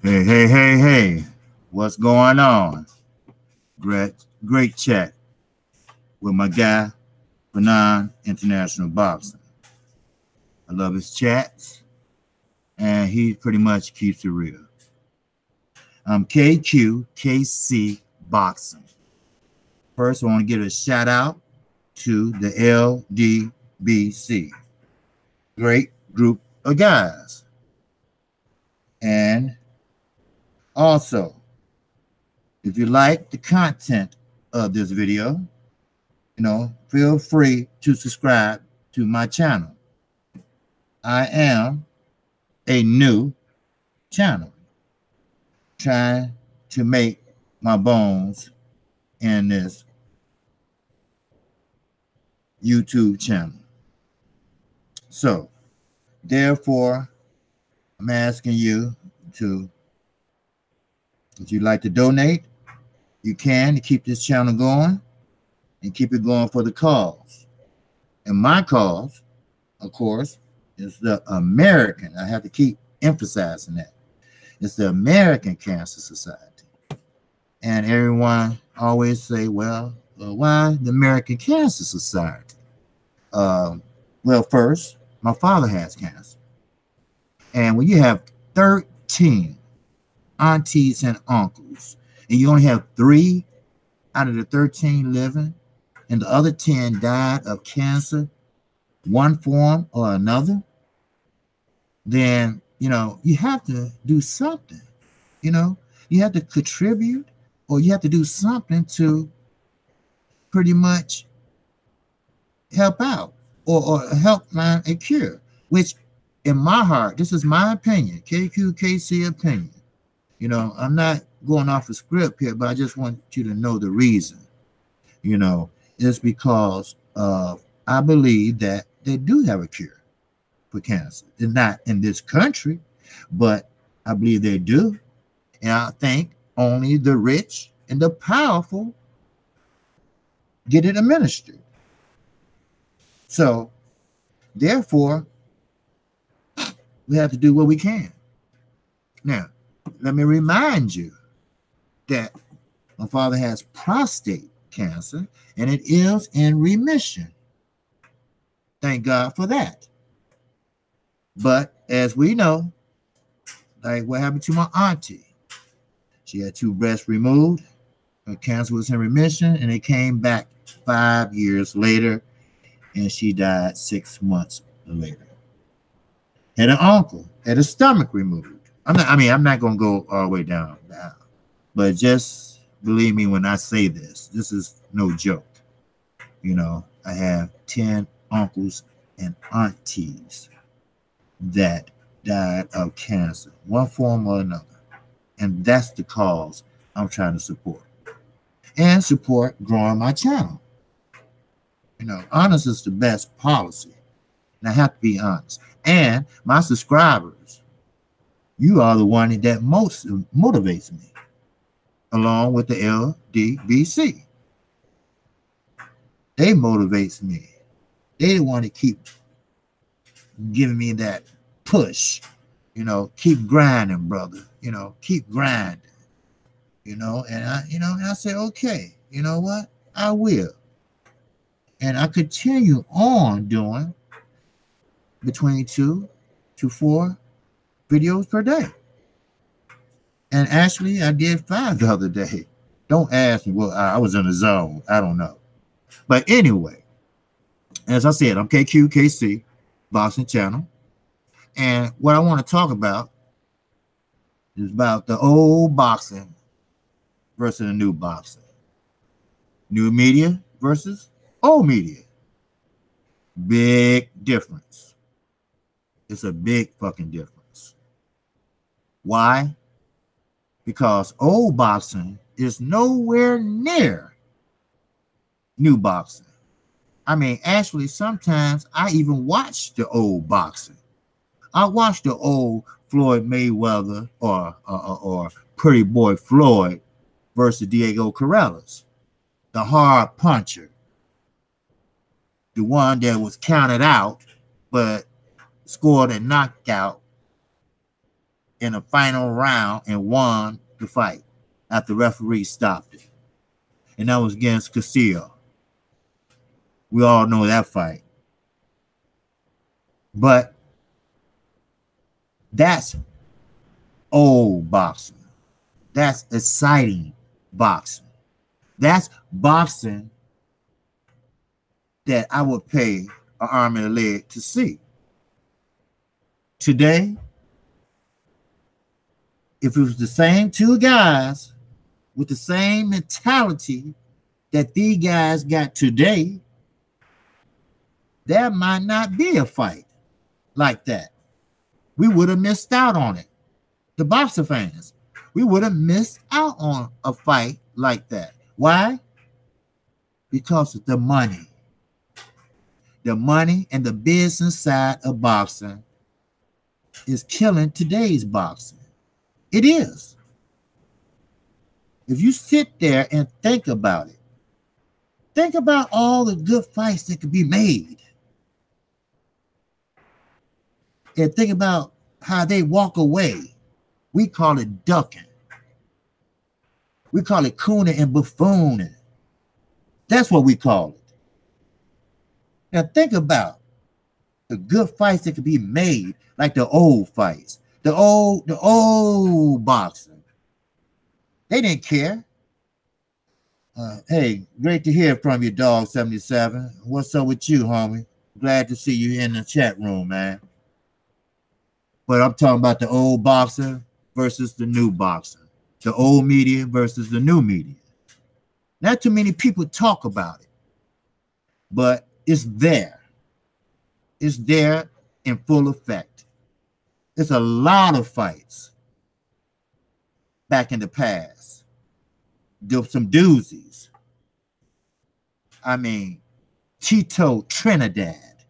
Hey, hey, hey, hey, what's going on? Great chat with my guy, Benon International Boxing. I love his chats, and he pretty much keeps it real. I'm KQKC Boxing. First, I want to give a shout out to the LDBC. Great group of guys. And also, if you like the content of this video, feel free to subscribe to my channel. I am a new channel trying to make my bones in this YouTube channel. So, therefore, I'm asking you to, if you'd like to donate, you can to keep this channel going and keep it going for the cause. And my cause, of course, is the American. I have to keep emphasizing that. It's the American Cancer Society. And everyone always say, well, why the American Cancer Society? Well, first, my father has cancer. And when you have 13 aunties and uncles, and you only have 3 out of the 13 living, and the other 10 died of cancer, one form or another, then, you have to do something. You have to contribute, or you have to do something to pretty much help out or help find a cure, which in my heart, this is my opinion, KQKC opinion. I'm not going off a script here, but I just want you to know the reason. It's because I believe that they do have a cure for cancer. It's not in this country, but I believe they do. And I think only the rich and the powerful get it administered. So, therefore, we have to do what we can. Now, let me remind you that my father has prostate cancer, and it is in remission. Thank God for that. But as we know, like what happened to my auntie, she had 2 breasts removed, her cancer was in remission, and it came back 5 years later, and she died 6 months later. Had an uncle, had a stomach removed. I'm not going to go all the way down, but just believe me when I say this. This is no joke. I have 10 uncles and aunties that died of cancer, one form or another. And that's the cause I'm trying to support. And support growing my channel. Honest is the best policy. And I have to be honest. And my subscribers, you are the one that most motivates me, along with the LDBC. They motivates me. They want to keep giving me that push. Keep grinding, brother. Keep grinding. And I say, okay, you know what? I will. And I continue on doing between 2 to 4 videos per day. And actually, I did 5 the other day. Don't ask me. Well, I was in the zone. I don't know. But anyway, as I said, I'm KQKC Boxing Channel. And what I want to talk about is about the old boxing versus the new boxing. New media versus old media. Big difference. It's a big fucking difference. Why? Because old boxing is nowhere near new boxing. Actually, sometimes I even watch the old boxing. I watch the old Floyd Mayweather or Pretty Boy Floyd versus Diego Corrales, the hard puncher, the one that was counted out but scored a knockout in the final round and won the fight after the referee stopped it. And that was against Castillo. We all know that fight. But that's old boxing. That's exciting boxing. That's boxing that I would pay an arm and a leg to see. Today, if it was the same two guys with the same mentality that these guys got today, there might not be a fight like that. We would have missed out on it. The boxer fans, we would have missed out on a fight like that. Why? Because of the money. The money and the business side of boxing is killing today's boxing. It is. If you sit there and think about it, think about all the good fights that could be made. And think about how they walk away. We call it ducking. We call it cooning and buffooning. That's what we call it. Now think about the good fights that could be made, like the old fights, the old boxing. They didn't care. Hey, great to hear from you, Dog 77. What's up with you, homie? Glad to see you in the chat room, man. But I'm talking about the old boxer versus the new boxer. The old media versus the new media. Not too many people talk about it, but it's there. It's there in full effect. It's a lot of fights back in the past. Some doozies. I mean, Tito Trinidad.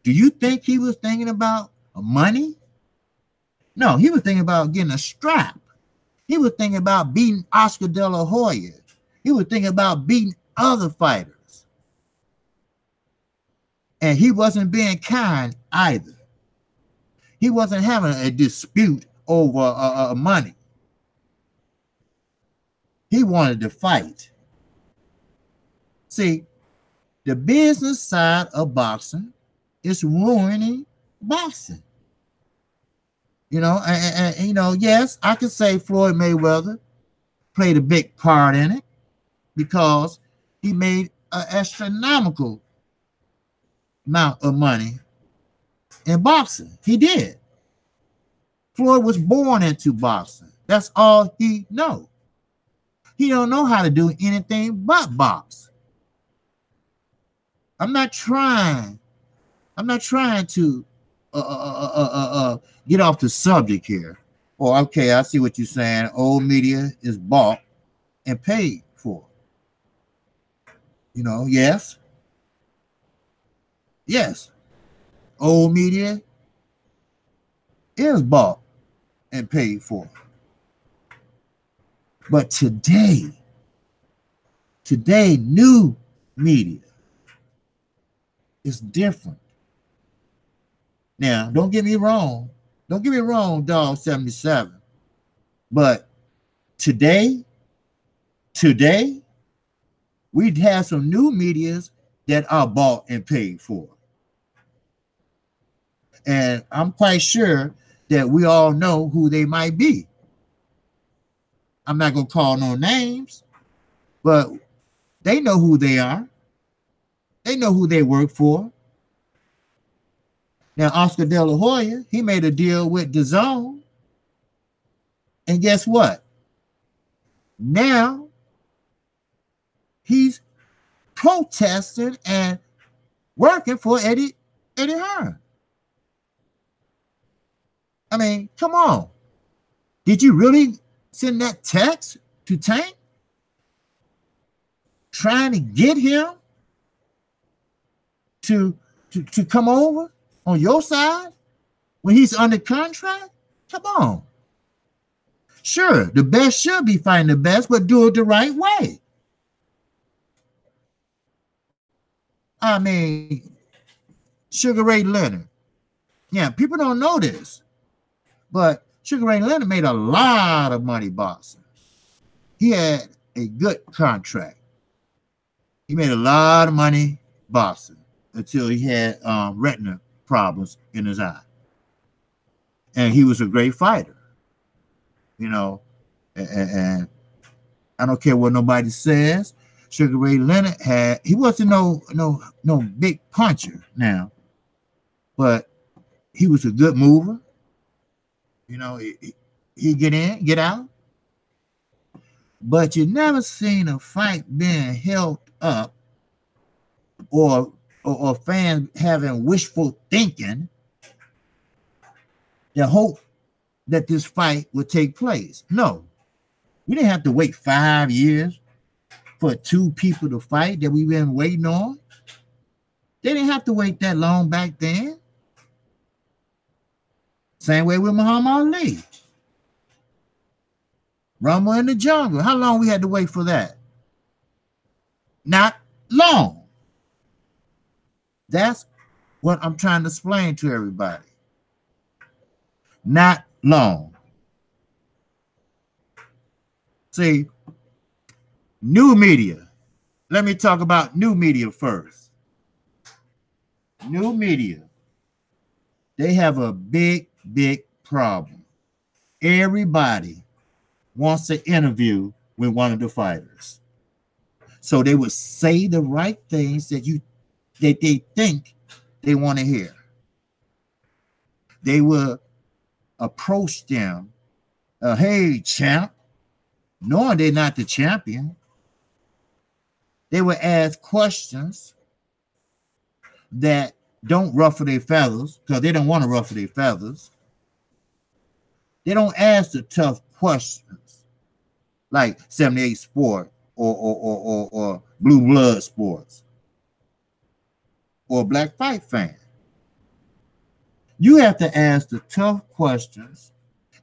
Do you think he was thinking about money? No, he was thinking about getting a strap. He was thinking about beating Oscar De La Hoya. He was thinking about beating other fighters. And he wasn't being kind either. He wasn't having a dispute over money. He wanted to fight. See, the business side of boxing is ruining boxing. You know, and you know, yes, I could say Floyd Mayweather played a big part in it because he made an astronomical amount of money in boxing. He did. Floyd was born into boxing. That's all he knows. He don't know how to do anything but box. I'm not trying to get off the subject here. Oh, okay, I see what you're saying. Old media is bought and paid for. You know, yes. Yes. Old media is bought and paid for. But today, new media is different. Now, don't get me wrong, Dog 77. But today, we'd have some new medias that are bought and paid for. And I'm quite sure that we all know who they might be. I'm not going to call no names, but they know who they are. They know who they work for. Now, Oscar De La Hoya, he made a deal with DAZN. And guess what? Now, he's protesting and working for Eddie Hearn. I mean, come on. Did you really send that text to Tank? Trying to get him to come over on your side when he's under contract? Come on. Sure, the best should be fighting the best, but do it the right way. I mean, Sugar Ray Leonard. Yeah, people don't know this, but Sugar Ray Leonard made a lot of money boxing. He had a good contract. He made a lot of money boxing until he had retina problems in his eye. And he was a great fighter, you know, and I don't care what nobody says. Sugar Ray Leonard he wasn't no big puncher now, but he was a good mover. You know, he get in, get out. But you never seen a fight being held up or fans having wishful thinking to hope that this fight would take place. No, we didn't have to wait 5 years for two people to fight that we've been waiting on. They didn't have to wait that long back then. Same way with Muhammad Ali. Rumble in the Jungle. How long we had to wait for that? Not long. That's what I'm trying to explain to everybody. Not long. See, new media. Let me talk about new media first. New media. They have a big problem. Everybody wants an interview with one of the fighters. So they would say the right things that they think they want to hear. They will approach them, hey, champ, knowing they're not the champion. They will ask questions that don't ruffle their feathers, because they don't want to ruffle their feathers. They don't ask the tough questions like 78 Sport or Blue Blood Sports or Black Fight Fan. You have to ask the tough questions,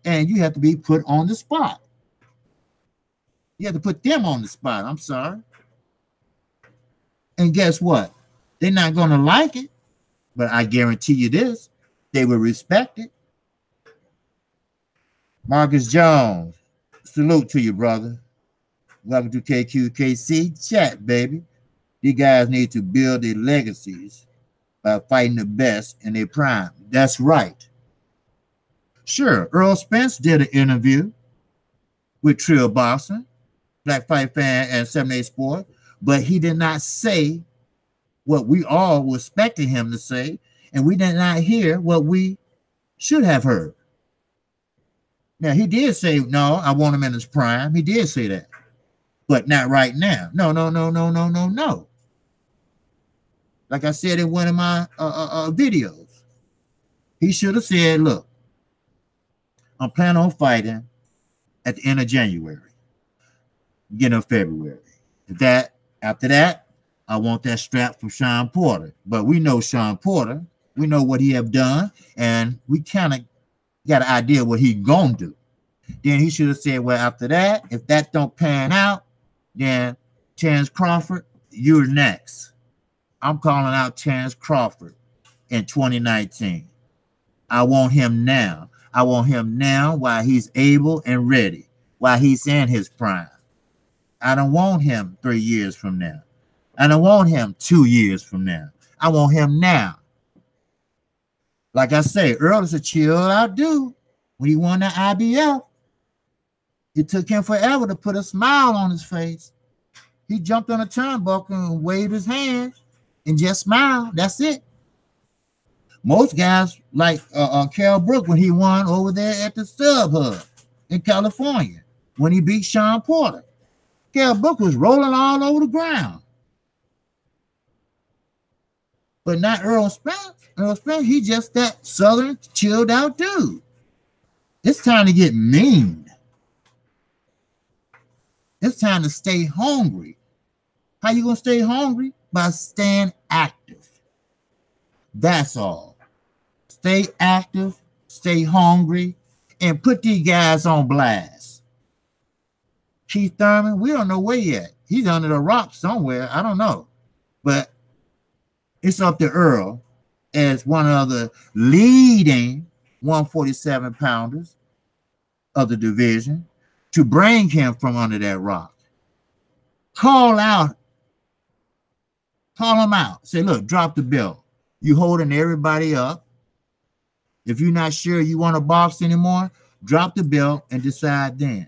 and you have to be put on the spot. You have to put them on the spot. I'm sorry. And guess what? They're not going to like it, but I guarantee you this, they will respect it. Marcus Jones, salute to you, brother. Welcome to KQKC chat, baby. These guys need to build their legacies by fighting the best in their prime. That's right. Sure, Earl Spence did an interview with Trill Boxing, Black Fight Fan, and 78 Sport, but he did not say what we all were expecting him to say, and we did not hear what we should have heard. Now, he did say, no, I want him in his prime. He did say that, but not right now. No. Like I said in one of my videos, he should have said, look, I'm planning on fighting at the end of January, beginning of February. After that, I want that strap from Sean Porter. But we know Sean Porter. We know what he have done, and we kind of got an idea what he gonna do. Then he should have said, well, after that, if that don't pan out, then Terrence Crawford, you're next. I'm calling out Terrence Crawford in 2019. I want him now. I want him now while he's able and ready, while he's in his prime. I don't want him 3 years from now. I don't want him 2 years from now. I want him now. Like I say, Earl is a chill out dude. When he won the IBF, it took him forever to put a smile on his face. He jumped on a turnbuckle and waved his hand and just smiled. That's it. Most guys like Kell Brook when he won over there at the Sub Hub in California when he beat Sean Porter. Kell Brook was rolling all over the ground. But not Earl Spence. Earl Spence, he just that southern, chilled out dude. It's time to get mean. It's time to stay hungry. How you gonna stay hungry? By staying active. That's all. Stay active, stay hungry, and put these guys on blast. Keith Thurman, we don't know where yet. He's under the rock somewhere. I don't know. But it's up to Earl as one of the leading 147 pounders of the division to bring him from under that rock. Call him out. Say, look, drop the belt. You holding everybody up. If you're not sure you want to box anymore, drop the belt and decide then.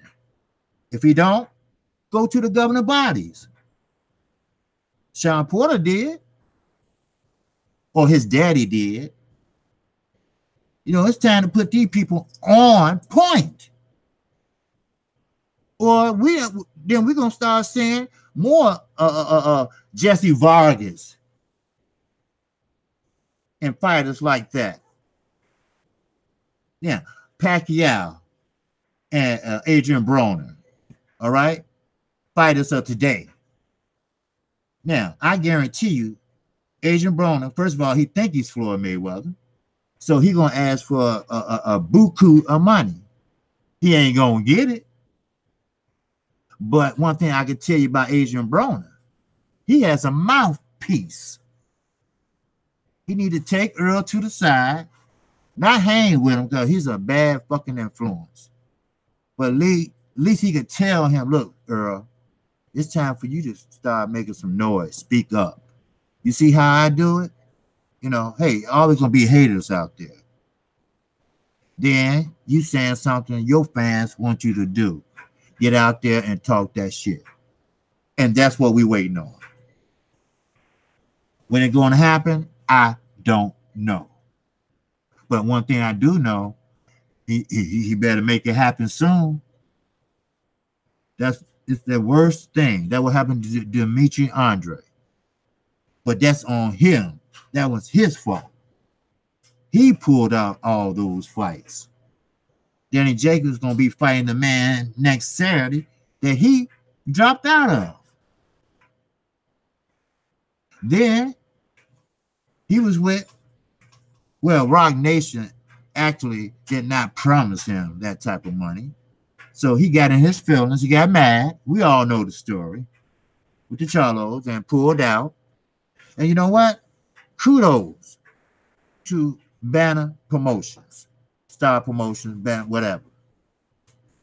If you don't, go to the governing bodies. Sean Porter did, or his daddy did. You know, it's time to put these people on point. Or we're gonna start seeing more Jesse Vargas and fighters like that. Yeah, Pacquiao and Adrian Broner. All right, fighters of today. Now, I guarantee you, Adrian Broner, first of all, he think he's Floyd Mayweather, so he gonna ask for a buku of money. He ain't gonna get it. But one thing I can tell you about Adrian Broner, he has a mouthpiece. He need to take Earl to the side, not hang with him because he's a bad fucking influence. But at least he could tell him, look, Earl, it's time for you to start making some noise. Speak up. You see how I do it? You know, hey, always gonna be haters out there. Then you saying something your fans want you to do. Get out there and talk that shit. And that's what we waiting on. When it's going to happen, I don't know. But one thing I do know, he better make it happen soon. It's the worst thing that will happen to Dimitri Andre. But that's on him. That was his fault. He pulled out all those fights. Danny Jacobs going to be fighting the man next Saturday that he dropped out of. Then he was with, well, Rock Nation actually did not promise him that type of money. So he got in his feelings. He got mad. We all know the story with the Charlos and pulled out. And you know what? Kudos to Banner Promotions. Star Promotions, whatever.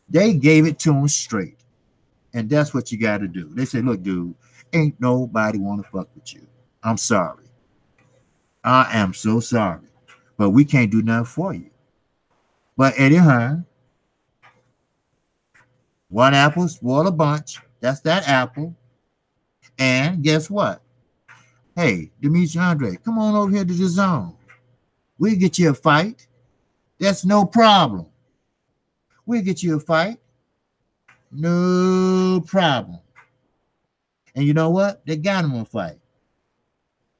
They gave it to him straight. And that's what you got to do. They said, look, dude, ain't nobody want to fuck with you. I'm sorry. I am so sorry. But we can't do nothing for you. But Eddie Hearn, one apple spoil a bunch. That's that apple. And guess what? Hey, Dimitri Andre, come on over here to the zone. We'll get you a fight. That's no problem. We'll get you a fight. No problem. And you know what? They got him a fight.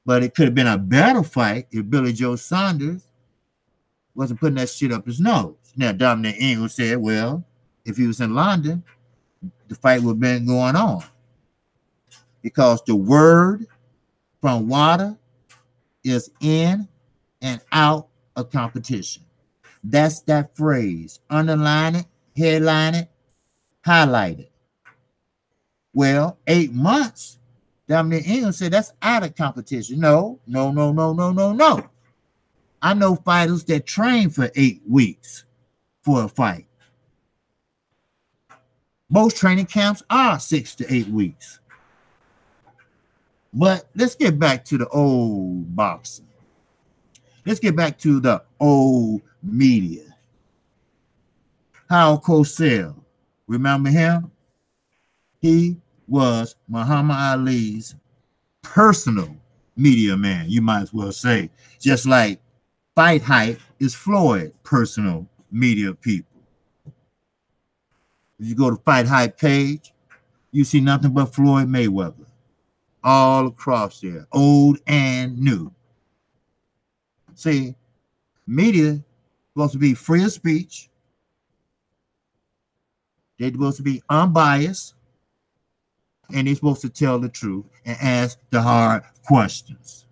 But it could have been a better fight if Billy Joe Saunders wasn't putting that shit up his nose. Now, Dominic Ingram said, well, if he was in London, the fight would have been going on. Because the word from Water is in and out of competition. That's that phrase. Underline it, headline it, highlight it. Well, 8 months, Dominic Ingram said that's out of competition. No. I know fighters that train for 8 weeks for a fight. Most training camps are 6 to 8 weeks. But let's get back to the old boxing. Let's get back to the old media. Hal Cosell, remember him? He was Muhammad Ali's personal media man, you might as well say. Just like Fight Hype is Floyd's personal media people. If you go to Fight Hype page, you see nothing but Floyd Mayweather. All across there, old and new. See, media is supposed to be free of speech. They're supposed to be unbiased. And they're supposed to tell the truth and ask the hard questions.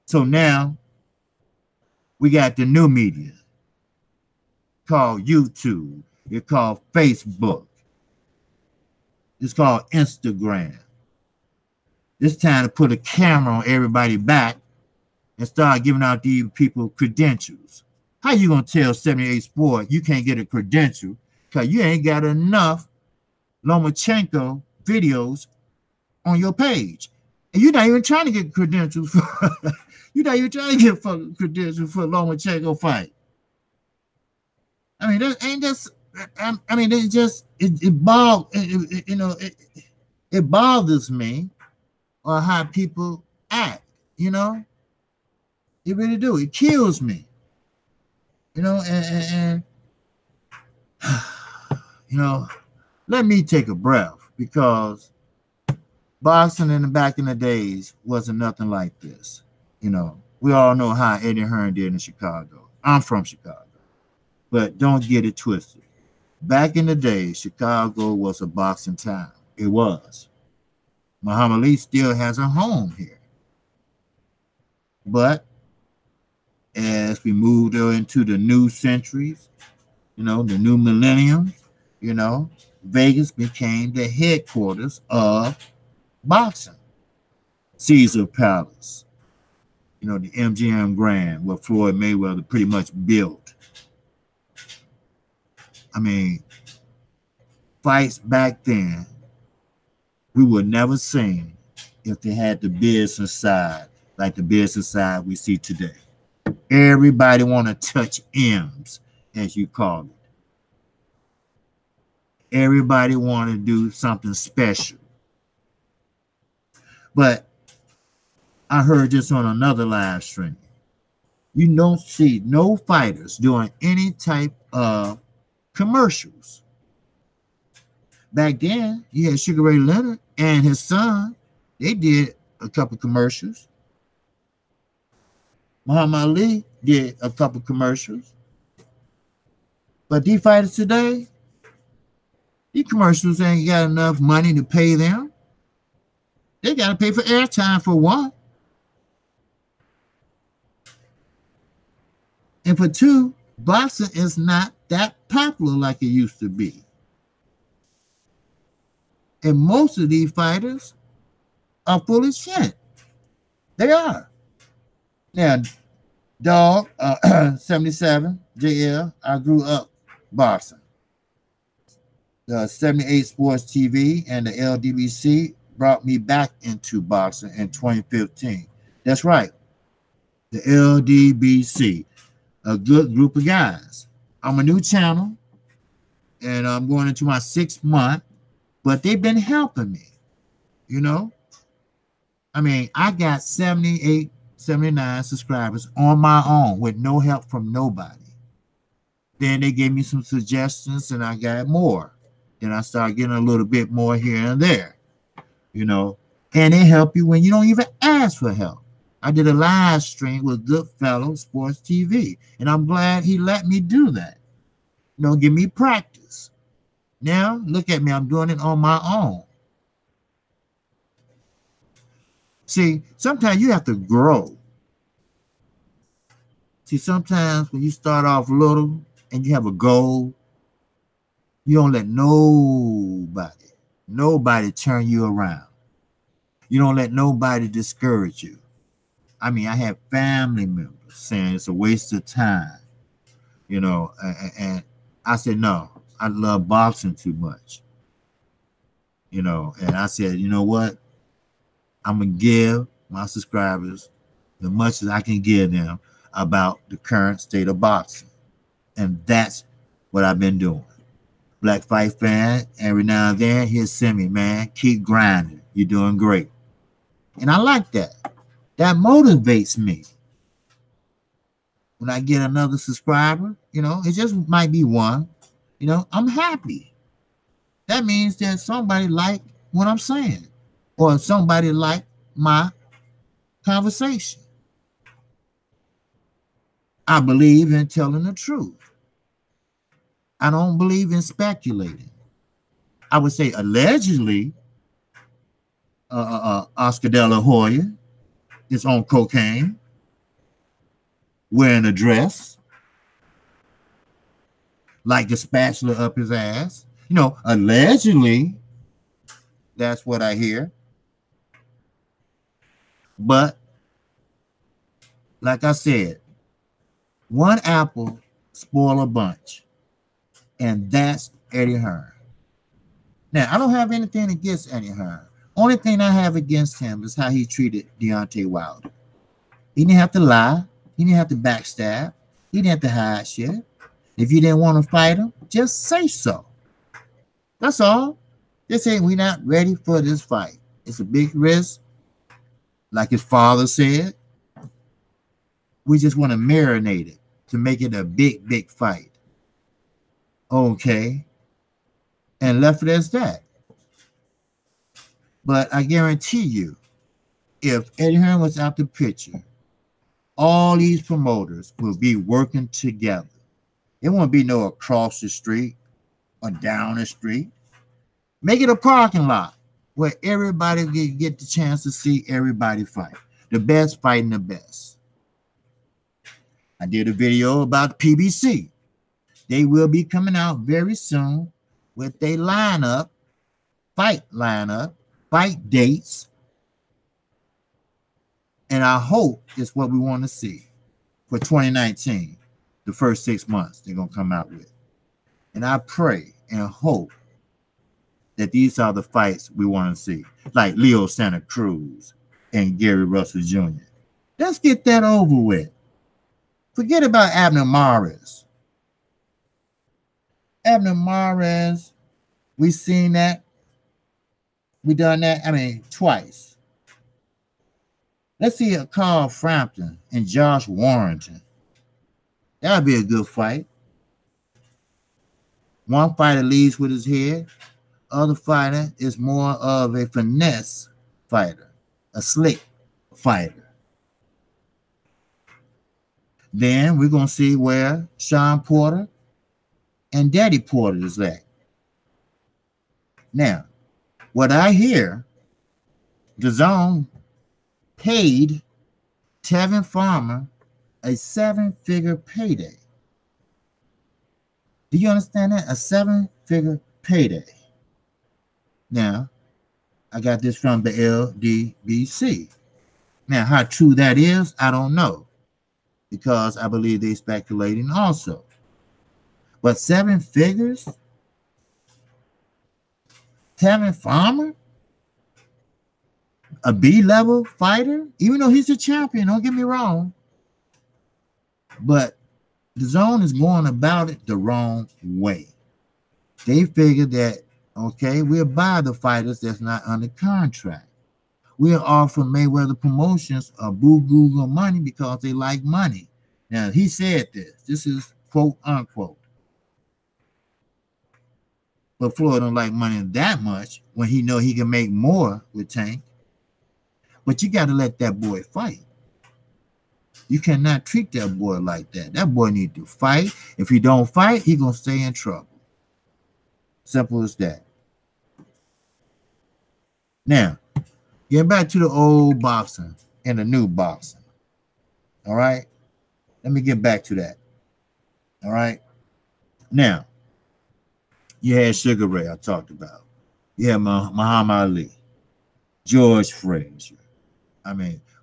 So now we got the new media called YouTube. It's called Facebook. It's called Instagram. It's time to put a camera on everybody's back and start giving out these people credentials. How you gonna tell 78 Sport you can't get a credential because you ain't got enough Lomachenko videos on your page? And you're not even trying to get credentials for you're not even trying to get fucking credentials for Lomachenko fight. I mean, that ain't just. I mean, it just it bothers me on how people act. You know, it really do. It kills me. You know, and you know, let me take a breath because boxing in the back in the days wasn't nothing like this. You know, we all know how Eddie Hearn did in Chicago. I'm from Chicago, but don't get it twisted. Back in the day, Chicago was a boxing town. It was. Muhammad Ali still has a home here. But as we moved into the new centuries, you know, the new millennium, you know, Vegas became the headquarters of boxing. Caesar Palace, you know, the MGM Grand, where Floyd Mayweather pretty much built. I mean, fights back then we would never seen if they had the business side like the business side we see today. Everybody want to touch M's, as you call it. Everybody want to do something special. But I heard this on another live stream. You don't see no fighters doing any type of commercials. Back then, you had Sugar Ray Leonard and his son. They did a couple commercials. Muhammad Ali did a couple commercials. But these fighters today, these commercials ain't got enough money to pay them. They got to pay for airtime for one. And for two, boxing is not that popular like it used to be. And most of these fighters are full of shit. They are. Now, Dog, 77, JL, I grew up boxing. The 78 Sports TV and the LDBC brought me back into boxing in 2015. That's right. The LDBC, a good group of guys. I'm a new channel, and I'm going into my 6th month, but they've been helping me, you know? I mean, I got 78, 79 subscribers on my own with no help from nobody. Then they gave me some suggestions, and I got more. Then I started getting a little bit more here and there, you know? And they help you when you don't even ask for help. I did a live stream with Goodfellow Sports TV, and I'm glad he let me do that. You know, give me practice. Now, look at me. I'm doing it on my own. See, sometimes you have to grow. See, sometimes when you start off little and you have a goal, you don't let nobody turn you around. You don't let nobody discourage you. I mean, I have family members saying it's a waste of time, you know, and I said, no, I love boxing too much, you know, and I said, you know what? I'm going to give my subscribers as much as I can give them about the current state of boxing. And that's what I've been doing. Black Fight Fan, every now and then, he'll send me, man, keep grinding. You're doing great. And I like that. That motivates me. When I get another subscriber, you know, it just might be one, you know, I'm happy. That means that somebody liked what I'm saying or somebody liked my conversation. I believe in telling the truth. I don't believe in speculating. I would say allegedly, Oscar De La Hoya is on cocaine, wearing a dress, like the spatula up his ass. You know, allegedly, that's what I hear. But, like I said, One apple spoil a bunch, and that's Eddie Hearn. Now, I don't have anything against Eddie Hearn. Only thing I have against him is how he treated Deontay Wilder. He didn't have to lie. He didn't have to backstab. He didn't have to hide shit. If you didn't want to fight him, just say so. That's all. Just say we're not ready for this fight. It's a big risk. Like his father said, we just want to marinate it to make it a big, big fight. Okay. And left it as that. But I guarantee you, if Eddie Hearn was out the picture, all these promoters will be working together. It won't be no across the street or down the street. Make it a parking lot where everybody get the chance to see everybody fight. The best fighting the best. I did a video about PBC. They will be coming out very soon with their lineup, fight dates. And I hope it's what we want to see for 2019, the first 6 months they're going to come out with. And I pray and hope that these are the fights we want to see, like Leo Santa Cruz and Gary Russell Jr. Let's get that over with. Forget about Abner Mares. Abner Mares, we seen that. We done that, twice. Let's see a Carl Frampton and Josh Warrington. That would be a good fight. One fighter leads with his head. Other fighter is more of a finesse fighter, a slick fighter. Then we're going to see where Sean Porter and Daddy Porter is at. Now, what I hear, DAZN paid Tevin Farmer a 7-figure payday. Do you understand that? A 7-figure payday. Now, I got this from the LDBC. Now, how true that is, I don't know, because I believe they're speculating also. But 7 figures? Tevin Farmer? A B-level fighter? Even though he's a champion, don't get me wrong. But DAZN is going about it the wrong way. They figured that, okay, we'll buy the fighters that's not under contract. We'll offer Mayweather Promotions a boo-google money because they like money. Now, he said this. This is quote, unquote. But Floyd don't like money that much when he know he can make more with Tank. But you got to let that boy fight. You cannot treat that boy like that. That boy need to fight. If he don't fight, he going to stay in trouble. Simple as that. Now, getting back to the old boxing and the new boxing. All right? Let me get back to that. All right? Now, you had Sugar Ray I talked about. You had Muhammad Ali, George Frazier.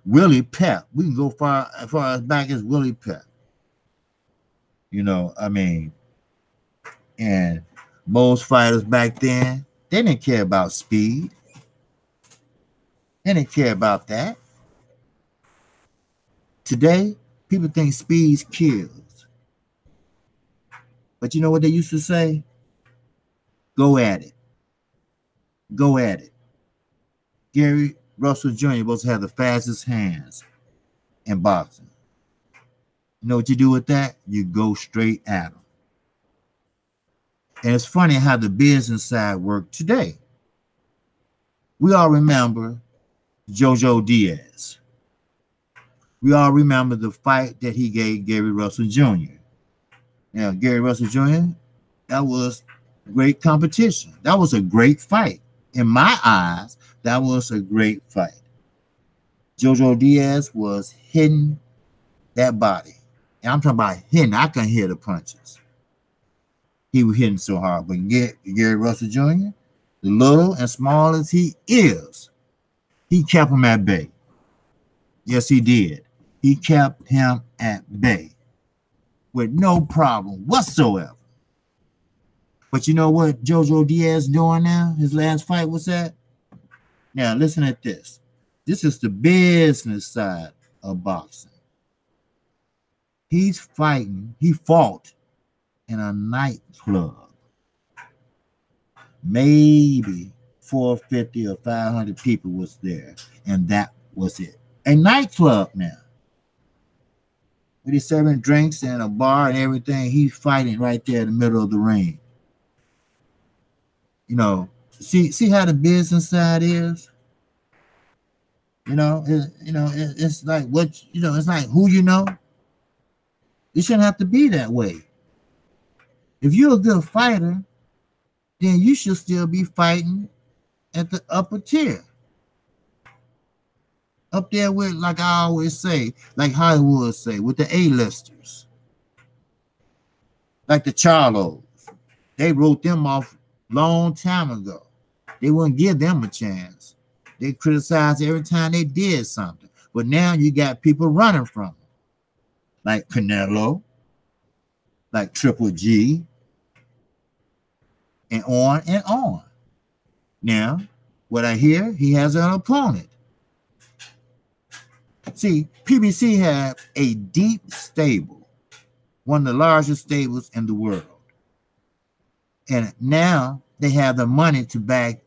Willie Pep. We can go far as back as Willie Pep. And most fighters back then, they didn't care about speed. They didn't care about that. Today, people think speed kills. But you know what they used to say? Go at it. Go at it. Gary Russell Jr. was to have the fastest hands in boxing. You know what you do with that? You go straight at them. And it's funny how the business side worked today. We all remember Jojo Diaz. We all remember the fight that he gave Gary Russell Jr. Now, Gary Russell Jr., that was great competition. That was a great fight. In my eyes, that was a great fight. Jojo Diaz was hitting that body. And I'm talking about hitting. I couldn't hear the punches. He was hitting so hard. But Gary Russell Jr., the little and small as he is, he kept him at bay. Yes, he did. He kept him at bay. with no problem whatsoever. But you know what Jojo Diaz doing now? His last fight was that. Now listen at this. This is the business side of boxing. He's fighting. He fought in a nightclub. Maybe 450 or 500 people was there, and that was it. A nightclub now. When he's serving drinks and a bar and everything, he's fighting right there in the middle of the ring. You know, see how the business side is. It's like what it's like who you know. It shouldn't have to be that way. If you're a good fighter, then you should still be fighting at the upper tier. Up there with, like I always say, like Hollywood say, with the A-listers. Like the Charlos. They wrote them off long time ago. They wouldn't give them a chance. They criticized every time they did something. But now you got people running from them. Like Canelo, like Triple G, and on and on. Now, what I hear, he has an opponent. See, PBC had a deep stable, one of the largest stables in the world. And now they have the money to back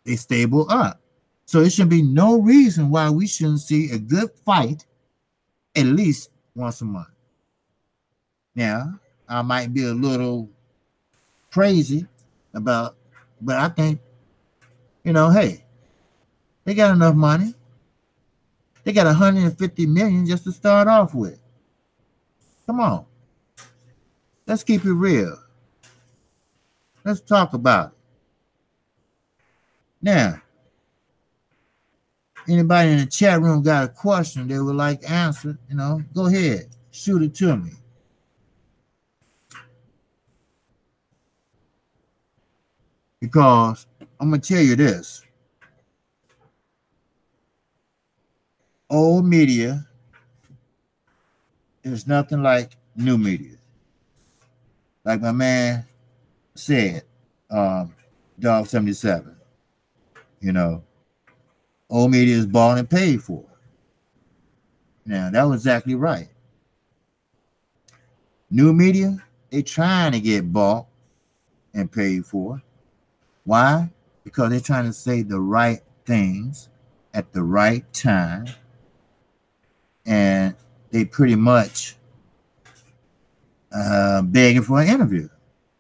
a stable up. So there should be no reason why we shouldn't see a good fight at least once a month. Now, I might be a little crazy but I think, hey, they got enough money. They got 150 million just to start off with. Come on. Let's keep it real. Let's talk about it. Now, anybody in the chat room got a question they would like answered, go ahead. Shoot it to me. Because I'm going to tell you this. Old media is nothing like new media. Like my man said, Dog 77, old media is bought and paid for. Now, that was exactly right. New media, they trying to get bought and paid for. Why? Because they're trying to say the right things at the right time. And they pretty much begging for an interview.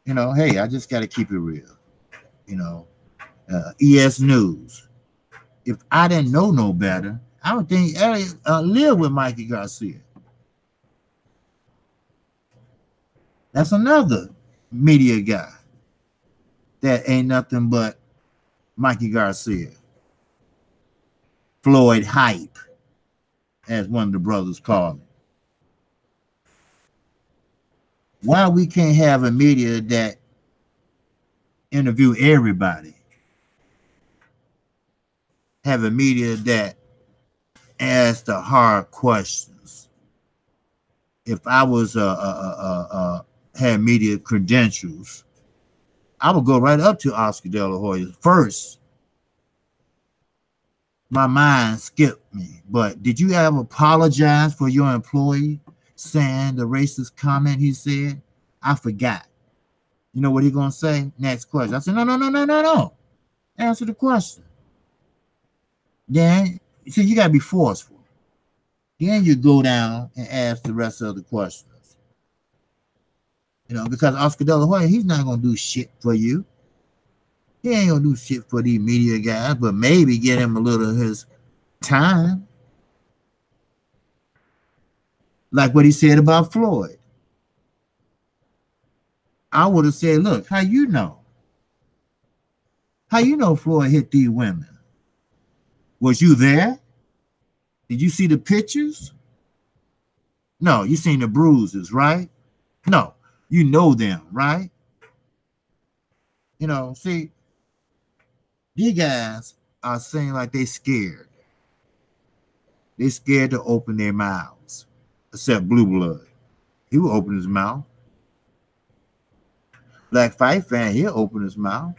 Hey, I just got to keep it real. ES News. If I didn't know no better, I would think Elliot live with Mikey Garcia. That's another media guy that ain't nothing but Mikey Garcia. Floyd Hype, as one of the brothers called it. Why we can't have a media that interview everybody? Have a media that asks the hard questions. If I was had media credentials, I would go right up to Oscar De La Hoya first. My mind skipped me. But did you ever apologize for your employee saying the racist comment he said? I forgot. You know what he gonna say? Next question. I said, no. Answer the question. Then, see, you gotta be forceful. Then you go down and ask the rest of the questions. Because Oscar De La Hoya, he's not gonna do shit for you. He ain't gonna do shit for these media guys, but maybe get him a little of his time. Like what he said about Floyd. I would have said, look, how you know? How you know Floyd hit these women? Was you there? Did you see the pictures? No, you seen the bruises, right? No, you know them, right? See, these guys are saying like they scared. They scared to open their mouths, except Blue Blood. He will open his mouth. Black fight fan, he'll open his mouth.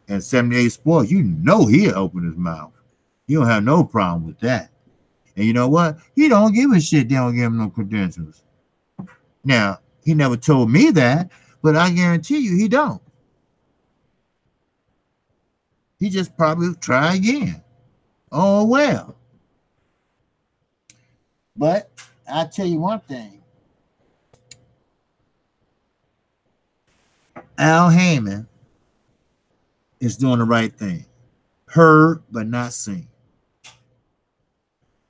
And 78 Sports, you know he'll open his mouth. He don't have no problem with that. And you know what? He don't give a shit. They don't give him no credentials. Now, he never told me that, but I guarantee you he don't. He just probably try again. Oh, well. But I'll tell you one thing. Al Heyman is doing the right thing. Heard, but not seen.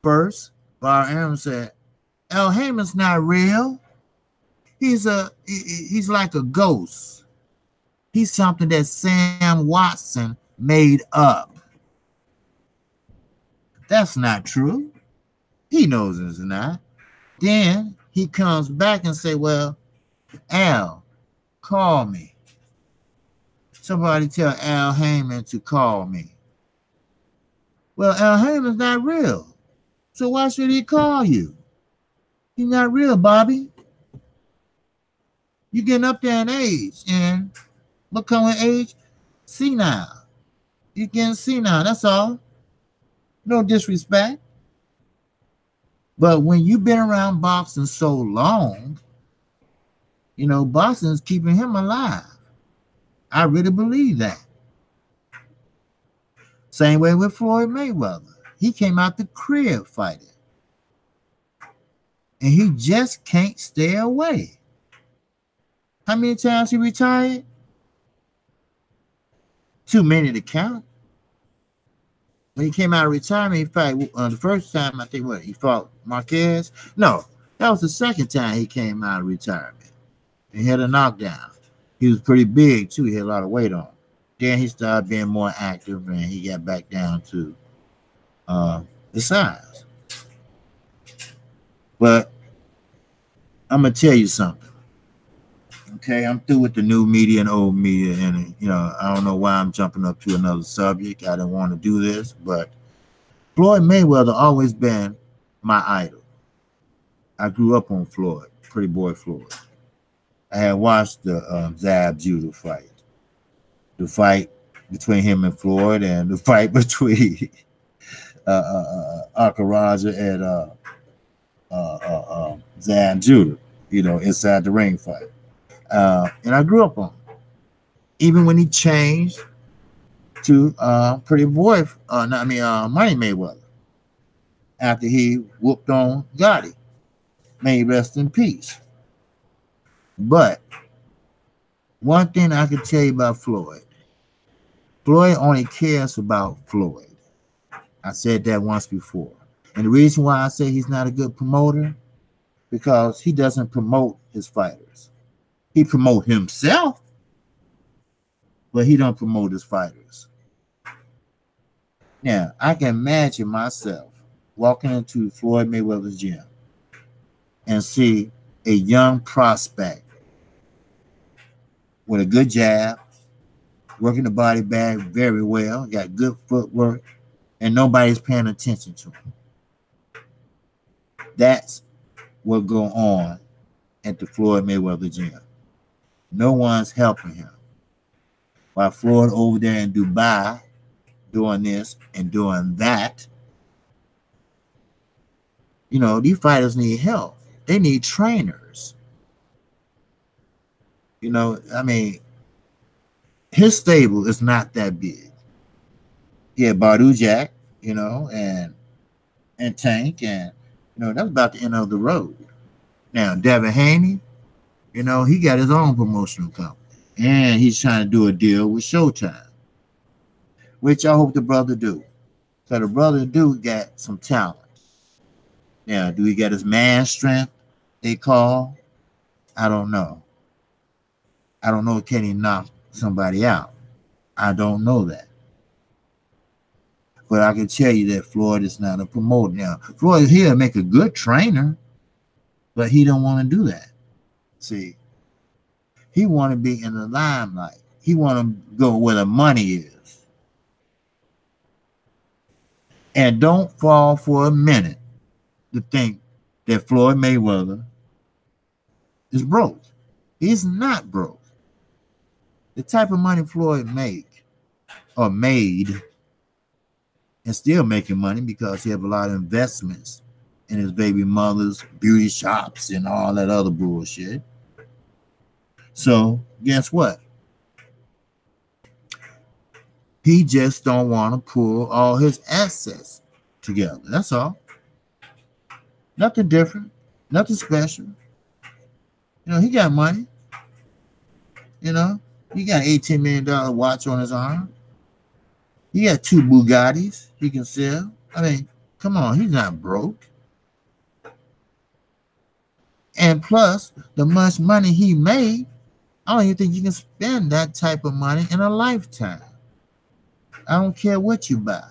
First, Bob Arum said, Al Heyman's not real. He's like a ghost. He's something that Sam Watson made up. That's not true. He knows it's not. Then he comes back and say, well, Al, call me. Somebody tell Al Heyman to call me. Well, Al Heyman's not real. So why should he call you? He's not real, Bobby. You're getting up there in age. And what kind of age? Senile. You're getting senile, that's all. No disrespect. But when you've been around boxing so long, you know, boxing's keeping him alive. I really believe that. Same way with Floyd Mayweather. He came out the crib fighting. And he just can't stay away. How many times he retired? Too many to count. When he came out of retirement, he fought the first time, I think what, he fought Marquez? No, that was the second time he came out of retirement. He had a knockdown. He was pretty big too. He had a lot of weight on him. Then he started being more active and he got back down to the size. But I'm gonna tell you something. Okay, I'm through with the new media and old media, and you know, I don't know why I'm jumping up to another subject. I didn't want to do this, but Floyd Mayweather always been my idol. I grew up on Floyd, Pretty Boy Floyd. I had watched the Zab Judah fight, the fight between him and Floyd, and the fight between Akaraja and Zab Judah, you know, inside the ring fight. And I grew up on him. Even when he changed to Pretty Boy, Money Mayweather, after he whooped on Gotti. May he rest in peace. But one thing I can tell you about Floyd, Floyd only cares about Floyd. I said that once before. And the reason why I say he's not a good promoter, because he doesn't promote his fighters. He promote himself, but he don't promote his fighters. Now, I can imagine myself walking into Floyd Mayweather's gym and see a young prospect with a good jab, working the body bag very well, got good footwork, and nobody's paying attention to him. That's what go on at the Floyd Mayweather gym. No one's helping him. While Floyd over there in Dubai doing this and doing that, you know, these fighters need help. They need trainers. You know, I mean, his stable is not that big. He had Badu Jack, you know, and Tank, and you know, that's about the end of the road. Now, Devin Haney, you know, he got his own promotional company, and he's trying to do a deal with Showtime, which I hope the brother do. So the brother do got some talent. Now, do he get his man strength, they call? I don't know. I don't know, can he knock somebody out? I don't know that. But I can tell you that Floyd is not a promoter. Now, Floyd here make a good trainer, but he don't want to do that. See, he want to be in the limelight. He want to go where the money is. And don't fall for a minute to think that Floyd Mayweather is broke. He's not broke. The type of money Floyd made and still making money because he have a lot of investments in his baby mother's beauty shops and all that other bullshit. So guess what? He just don't want to pull all his assets together. That's all. Nothing different. Nothing special. He got money. He got an $18 million watch on his arm. He got 2 Bugattis he can sell. I mean, come on, he's not broke. And plus, the much money he made, I don't even think you can spend that type of money in a lifetime. I don't care what you buy.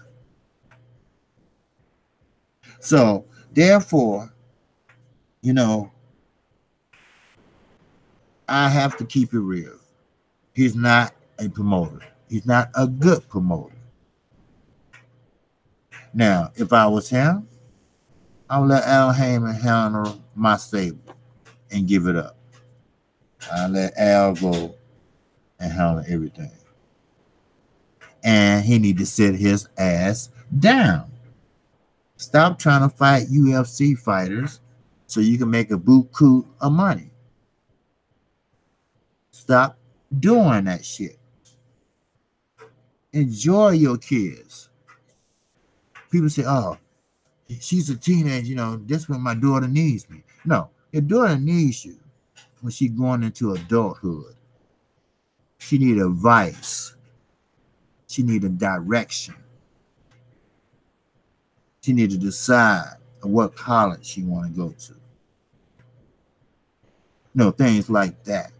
So, therefore, I have to keep it real. He's not a promoter. He's not a good promoter. Now, if I was him, I would let Al Heyman handle my stable and give it up. I let Al go and handle everything. And he need to sit his ass down. Stop trying to fight UFC fighters so you can make a buku of money. Stop doing that shit. Enjoy your kids. People say, oh, she's a teenager, this when my daughter needs me. No, your daughter needs you when she's going into adulthood. She need advice. She need a direction. She need to decide what college she want to go to. Things like that.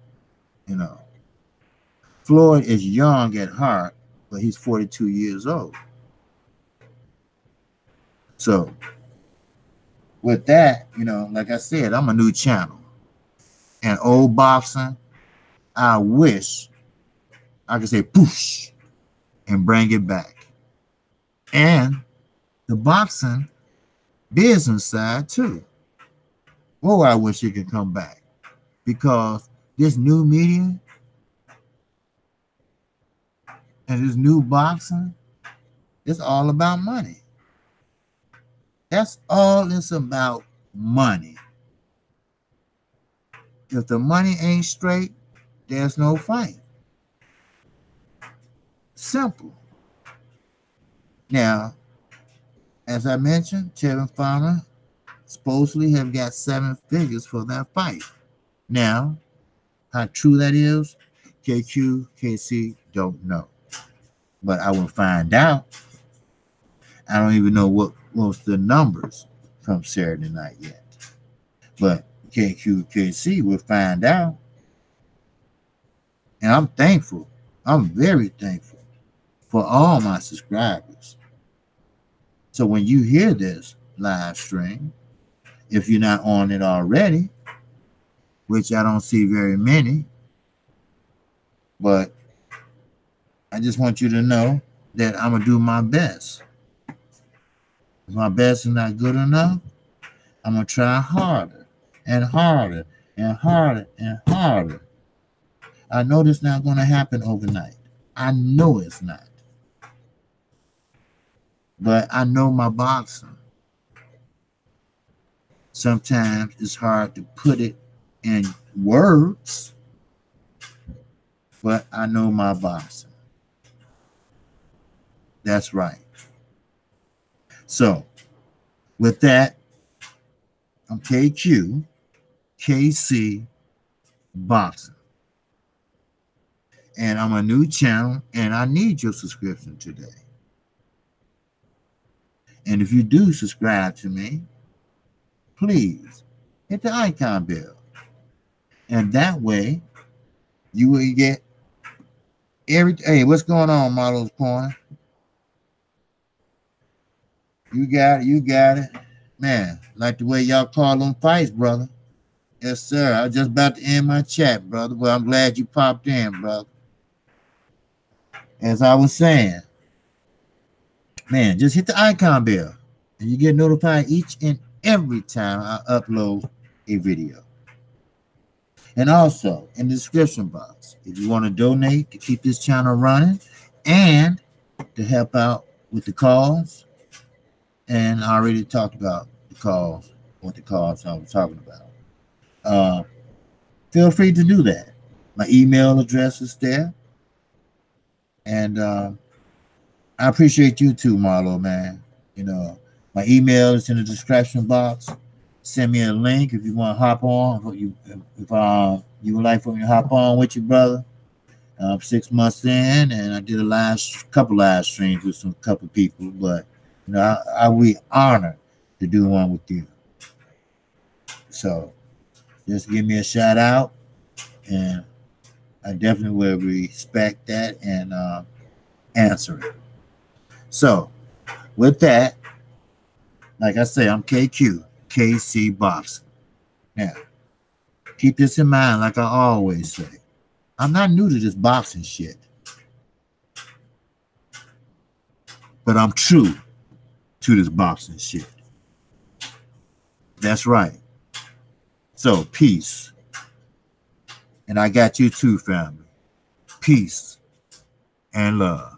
Floyd is young at heart, but he's 42 years old. So, with that, like I said, I'm a new channel. And old boxing, I wish I could say poosh and bring it back. And the boxing business side too. Oh, I wish it could come back. Because this new media and this new boxing, it's all about money. That's all it's about, money. If the money ain't straight, there's no fight. Simple. Now, as I mentioned, Tevin Farmer supposedly have got 7 figures for that fight. Now, how true that is, KQKC don't know. But I will find out. I don't even know what was the numbers from Saturday night yet. But KQKC will find out. And I'm thankful. I'm very thankful for all my subscribers. So when you hear this live stream, if you're not on it already, which I don't see very many, but I just want you to know that I'm going to do my best. If my best is not good enough, I'm going to try harder and harder and harder and harder. I know this is not going to happen overnight. I know it's not. But I know my boxing. Sometimes it's hard to put it in words, but I know my boxing. That's right. So, with that, I'm KQKC Boxing. And I'm a new channel, and I need your subscription today. And if you do subscribe to me, please hit the icon bell. And that way, you will get everything. Hey, what's going on, Model's Corner? You got it. You got it. Man, like the way y'all call them fights, brother. Yes, sir. I was just about to end my chat, brother. Well, I'm glad you popped in, brother. As I was saying, man, just hit the icon bell and you get notified each and every time I upload a video. And also in the description box, if you want to donate to keep this channel running and to help out with the calls, and I already talked about the calls, what the calls I was talking about. Feel free to do that. My email address is there. And I appreciate you too, Marlo, man. You know, my email is in the description box. Send me a link if you want to hop on. If you would like for me to hop on with you, brother. I'm 6 months in, and I did a couple live streams with some couple people, but you know, I will be honored to do one with you. So just give me a shout out, and I definitely will respect that and answer it. So with that, like I say, I'm KQKC Boxing. Now, keep this in mind, like I always say. I'm not new to this boxing shit, but I'm true to this boxing shit. That's right. So, peace. And I got you too, family. Peace and love.